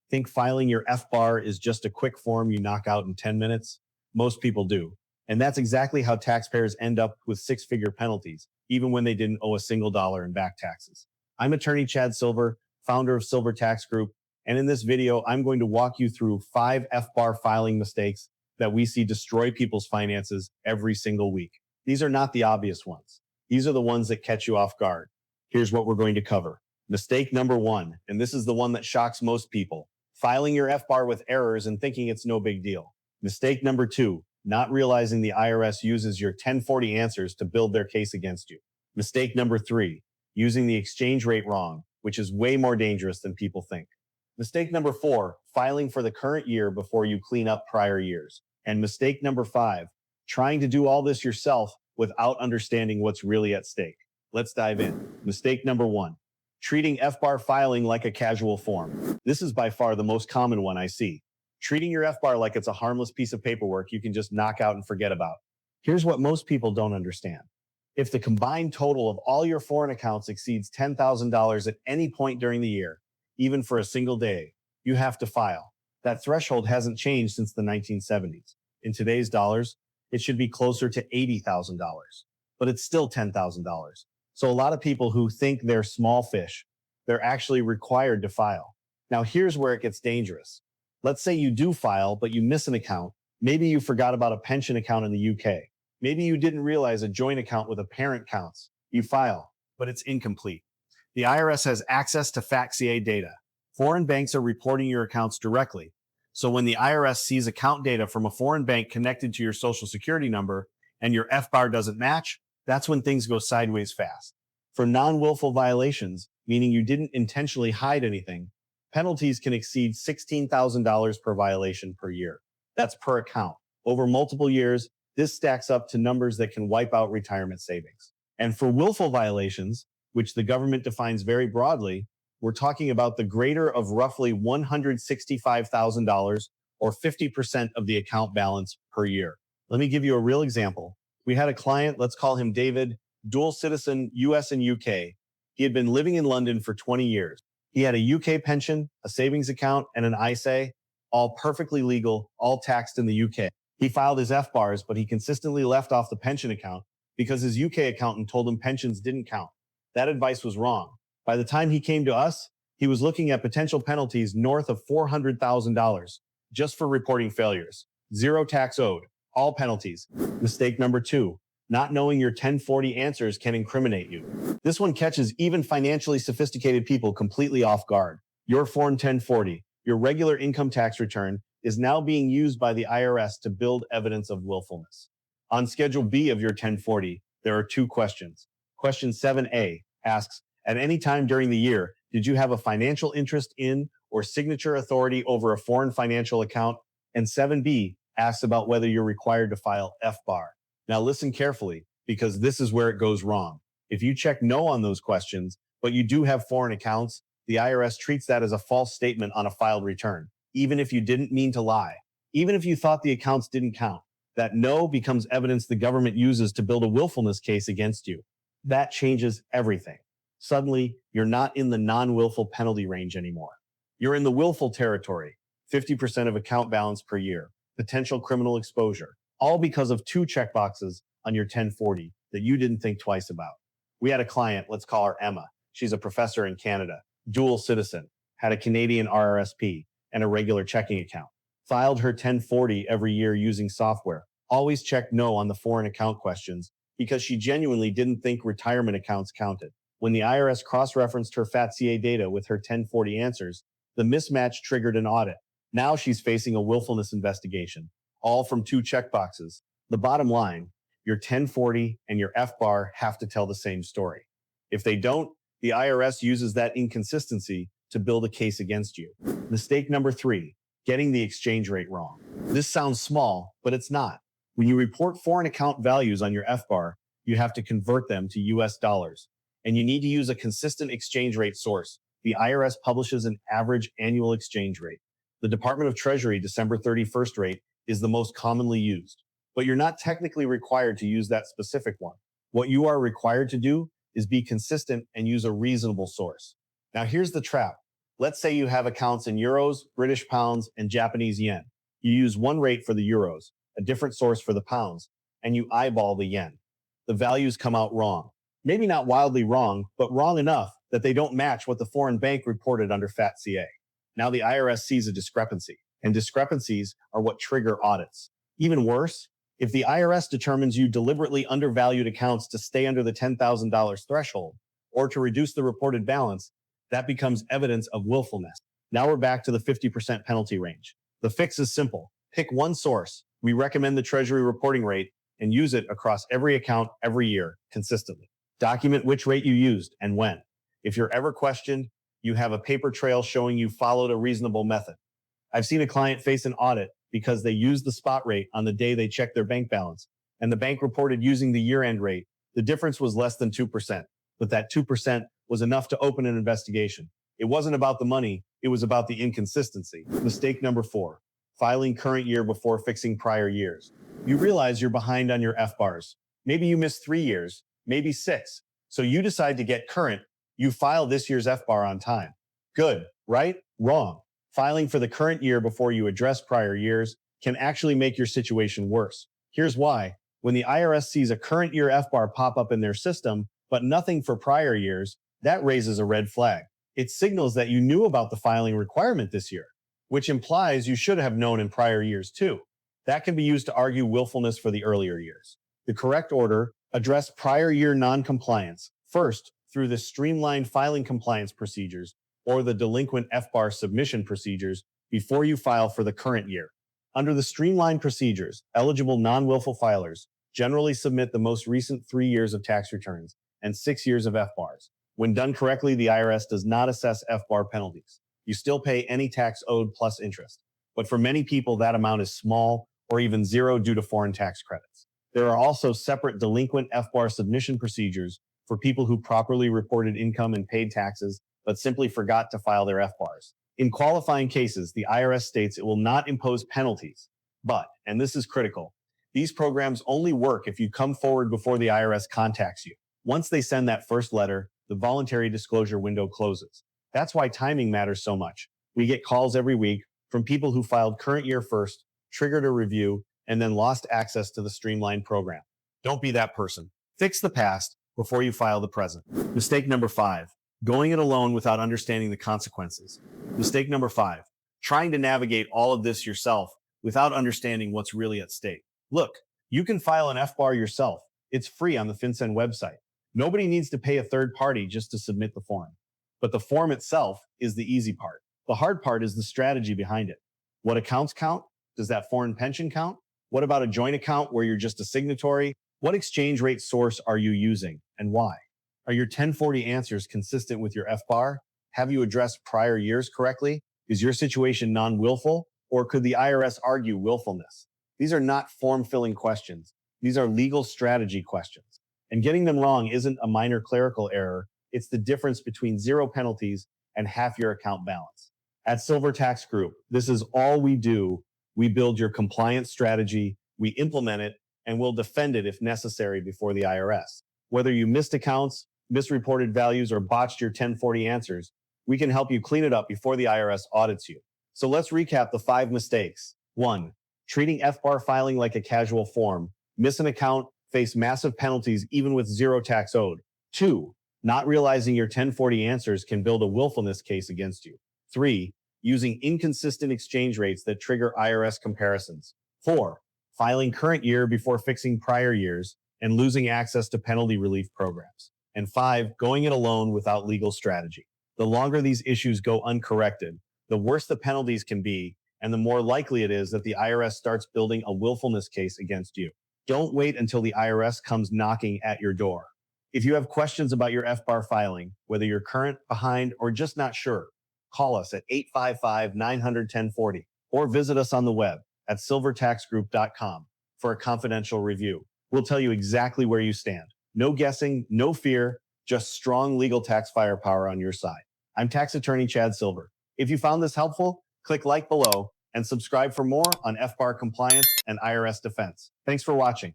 Think filing your FBAR is just a quick form you knock out in 10 minutes? Most people do. And that's exactly how taxpayers end up with six-figure penalties, even when they didn't owe a single dollar in back taxes. I'm attorney Chad Silver, founder of Silver Tax Group, and in this video, I'm going to walk you through 5 FBAR filing mistakes that we see destroy people's finances every single week. These are not the obvious ones. These are the ones that catch you off guard. Here's what we're going to cover. Mistake number 1, and this is the one that shocks most people: filing your FBAR with errors and thinking it's no big deal. Mistake number 2, not realizing the IRS uses your 1040 answers to build their case against you. Mistake number 3, using the exchange rate wrong, which is way more dangerous than people think. Mistake number 4, filing for the current year before you clean up prior years. And mistake number 5, trying to do all this yourself without understanding what's really at stake. Let's dive in. Mistake number 1, treating FBAR filing like a casual form. This is by far the most common one I see. Treating your FBAR like it's a harmless piece of paperwork you can just knock out and forget about. Here's what most people don't understand. If the combined total of all your foreign accounts exceeds $10,000 at any point during the year, even for a single day, you have to file. That threshold hasn't changed since the 1970s. In today's dollars, it should be closer to $80,000, but it's still $10,000. So a lot of people who think they're small fish, they're actually required to file. Now here's where it gets dangerous. Let's say you do file, but you miss an account. Maybe you forgot about a pension account in the UK. Maybe you didn't realize a joint account with a parent counts. You file, but it's incomplete. The IRS has access to FATCA data. Foreign banks are reporting your accounts directly. So when the IRS sees account data from a foreign bank connected to your social security number and your FBAR doesn't match, that's when things go sideways fast. For non-willful violations, meaning you didn't intentionally hide anything, penalties can exceed $16,000 per violation per year. That's per account. Over multiple years, this stacks up to numbers that can wipe out retirement savings. And for willful violations, which the government defines very broadly, we're talking about the greater of roughly $165,000 or 50% of the account balance per year. Let me give you a real example. We had a client, let's call him David, dual citizen, US and UK. He had been living in London for 20 years. He had a UK pension, a savings account, and an ISA, all perfectly legal, all taxed in the UK. He filed his FBARs, but he consistently left off the pension account because his UK accountant told him pensions didn't count. That advice was wrong. By the time he came to us, he was looking at potential penalties north of $400,000 just for reporting failures. Zero tax owed, all penalties. Mistake number 2, not knowing your 1040 answers can incriminate you. This one catches even financially sophisticated people completely off guard. Your Form 1040, your regular income tax return, is now being used by the IRS to build evidence of willfulness. On Schedule B of your 1040, there are 2 questions. Question 7A asks, at any time during the year, did you have a financial interest in or signature authority over a foreign financial account? And 7B asks about whether you're required to file FBAR. Now listen carefully, because this is where it goes wrong. If you check no on those questions, but you do have foreign accounts, the IRS treats that as a false statement on a filed return, even if you didn't mean to lie. Even if you thought the accounts didn't count, that no becomes evidence the government uses to build a willfulness case against you. That changes everything. Suddenly, you're not in the non-willful penalty range anymore. You're in the willful territory, 50% of account balance per year, potential criminal exposure, all because of 2 checkboxes on your 1040 that you didn't think twice about. We had a client, let's call her Emma. She's a professor in Canada, dual citizen, had a Canadian RRSP and a regular checking account. Filed her 1040 every year using software. Always checked no on the foreign account questions because she genuinely didn't think retirement accounts counted. When the IRS cross-referenced her FATCA data with her 1040 answers, the mismatch triggered an audit. Now she's facing a willfulness investigation, all from 2 checkboxes. The bottom line, your 1040 and your FBAR have to tell the same story. If they don't, the IRS uses that inconsistency to build a case against you. Mistake number 3, getting the exchange rate wrong. This sounds small, but it's not. When you report foreign account values on your FBAR, you have to convert them to US dollars. And you need to use a consistent exchange rate source. The IRS publishes an average annual exchange rate. The Department of Treasury December 31st rate is the most commonly used. But you're not technically required to use that specific one. What you are required to do is be consistent and use a reasonable source. Now here's the trap. Let's say you have accounts in euros, British pounds, and Japanese yen. You use one rate for the euros, a different source for the pounds, and you eyeball the yen. The values come out wrong. Maybe not wildly wrong, but wrong enough that they don't match what the foreign bank reported under FATCA. Now the IRS sees a discrepancy, and discrepancies are what trigger audits. Even worse, if the IRS determines you deliberately undervalued accounts to stay under the $10,000 threshold or to reduce the reported balance, that becomes evidence of willfulness. Now we're back to the 50% penalty range. The fix is simple. Pick one source. We recommend the Treasury reporting rate and use it across every account every year consistently. Document which rate you used and when. If you're ever questioned, you have a paper trail showing you followed a reasonable method. I've seen a client face an audit because they used the spot rate on the day they checked their bank balance, and the bank reported using the year-end rate. The difference was less than 2%, but that 2% was enough to open an investigation. It wasn't about the money, it was about the inconsistency. Mistake number 4, filing current year before fixing prior years. You realize you're behind on your FBARs. Maybe you missed 3 years, maybe 6. So you decide to get current. You file this year's FBAR on time. Good, right? Wrong. Filing for the current year before you address prior years can actually make your situation worse. Here's why. When the IRS sees a current year FBAR pop up in their system, but nothing for prior years, that raises a red flag. It signals that you knew about the filing requirement this year, which implies you should have known in prior years too. That can be used to argue willfulness for the earlier years. The correct order: address prior year non-compliance first through the streamlined filing compliance procedures or the delinquent FBAR submission procedures before you file for the current year. Under the streamlined procedures, eligible non-willful filers generally submit the most recent 3 years of tax returns and 6 years of FBARs. When done correctly, the IRS does not assess FBAR penalties. You still pay any tax owed plus interest. But for many people, that amount is small or even zero due to foreign tax credits. There are also separate delinquent FBAR submission procedures for people who properly reported income and paid taxes but simply forgot to file their FBARs. In qualifying cases, the IRS states it will not impose penalties. But, and this is critical, these programs only work if you come forward before the IRS contacts you. Once they send that first letter, the voluntary disclosure window closes. That's why timing matters so much. We get calls every week from people who filed current year first, triggered a review, and then lost access to the Streamlined program. Don't be that person. Fix the past before you file the present. Mistake number 5. Going it alone without understanding the consequences. Mistake number 5. Trying to navigate all of this yourself without understanding what's really at stake. Look, you can file an FBAR yourself. It's free on the FinCEN website. Nobody needs to pay a third party just to submit the form. But the form itself is the easy part. The hard part is the strategy behind it. What accounts count? Does that foreign pension count? What about a joint account where you're just a signatory? What exchange rate source are you using and why? Are your 1040 answers consistent with your FBAR? Have you addressed prior years correctly? Is your situation non-willful, or could the IRS argue willfulness? These are not form-filling questions. These are legal strategy questions. And getting them wrong isn't a minor clerical error. It's the difference between 0 penalties and half your account balance. At Silver Tax Group, this is all we do. We build your compliance strategy, we implement it, and we'll defend it if necessary before the IRS. Whether you missed accounts, misreported values, or botched your 1040 answers, we can help you clean it up before the IRS audits you. So let's recap the 5 mistakes. 1. Treating FBAR filing like a casual form. Miss an account, face massive penalties even with 0 tax owed. 2. Not realizing your 1040 answers can build a willfulness case against you. 3. Using inconsistent exchange rates that trigger IRS comparisons. 4. Filing current year before fixing prior years and losing access to penalty relief programs. And 5. Going it alone without legal strategy. The longer these issues go uncorrected, the worse the penalties can be, and the more likely it is that the IRS starts building a willfulness case against you. Don't wait until the IRS comes knocking at your door. If you have questions about your FBAR filing, whether you're current, behind, or just not sure, call us at 855-900-1040 or visit us on the web at silvertaxgroup.com for a confidential review. We'll tell you exactly where you stand. No guessing, no fear, just strong legal tax firepower on your side. I'm tax attorney Chad Silver. If you found this helpful, click like below and subscribe for more on FBAR compliance and IRS defense. Thanks for watching.